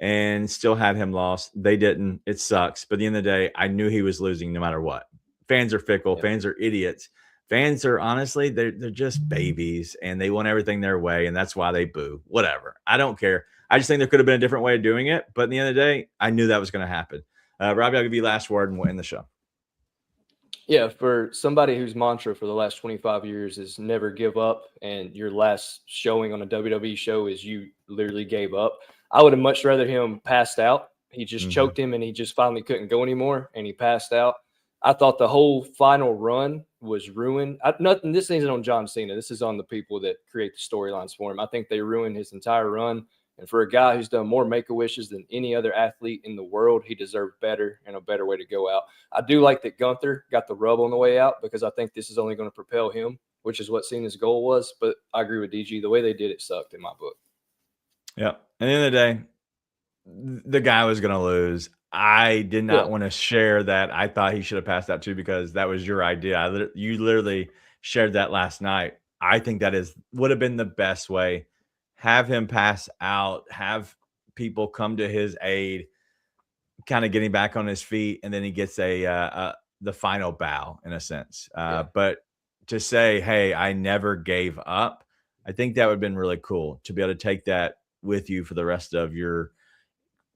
and still had him lost. They didn't. It sucks. But at the end of the day, I knew he was losing no matter what. Fans are fickle. Yep. Fans are idiots. Fans are honestly, they're just babies and they want everything their way. And that's why they boo. Whatever. I don't care. I just think there could have been a different way of doing it. But at the end of the day, I knew that was going to happen. Robbie, I'll give you last word and we'll end the show. Yeah, for somebody whose mantra for the last 25 years is never give up, and your last showing on a WWE show is you literally gave up, I would have much rather him passed out. He just choked him, and he just finally couldn't go anymore, and he passed out. I thought the whole final run was ruined. This isn't on John Cena. This is on the people that create the storylines for him. I think they ruined his entire run, And for a guy who's done more Make-A-Wishes than any other athlete in the world, he deserved better and a better way to go out. I do like that Gunther got the rub on the way out because I think this is only going to propel him, which is what Cena's goal was. But I agree with DG. The way they did it sucked in my book. Yeah. At the end of the day, the guy was going to lose. I did not want to share that. I thought he should have passed out too because that was your idea. You literally shared that last night. I think that would have been the best way. Have him pass out, have people come to his aid, kind of getting back on his feet, and then he gets the final bow in a sense. But to say, hey, I never gave up, I think that would have been really cool to be able to take that with you for the rest of your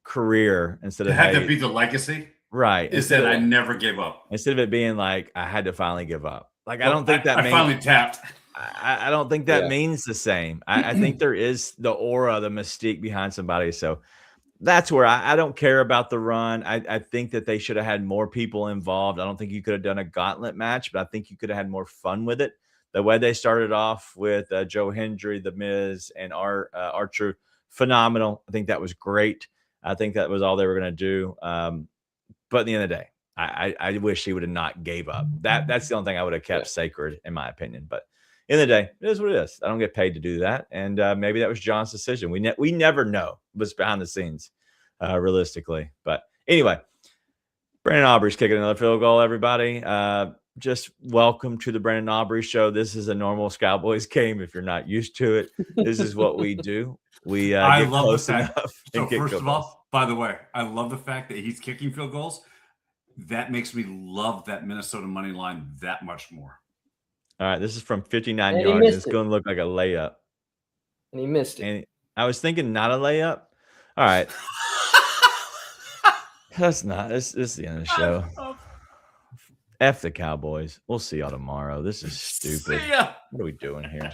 career instead of have to be the legacy. Right. Is that I never gave up. Instead of it being like, I had to finally give up. Like, I don't think that I finally tapped. I don't think that means the same. I think there is the aura, the mystique behind somebody. So that's where I don't care about the run. I think that they should have had more people involved. I don't think you could have done a gauntlet match, but I think you could have had more fun with it. The way they started off with Joe Hendry, The Miz, and R-Truth, phenomenal. I think that was great. I think that was all they were going to do. But at the end of the day, I wish he would have not gave up. That's the only thing I would have kept sacred, in my opinion. But in the day, it is what it is. I don't get paid to do that. And maybe that was John's decision. We never know what's behind the scenes, realistically. But anyway, Brandon Aubrey's kicking another field goal, everybody. Just welcome to the Brandon Aubrey Show. This is a normal Cowboys game. If you're not used to it, this is what we do. We get close enough. So first of all, by the way, I love the fact that he's kicking field goals. That makes me love that Minnesota money line that much more. All right, this is from 59 yards. It's going to look like a layup. And he missed it. And I was thinking not a layup. All right. That's not. This is the end of the show. F the Cowboys. We'll see y'all tomorrow. This is stupid. What are we doing here?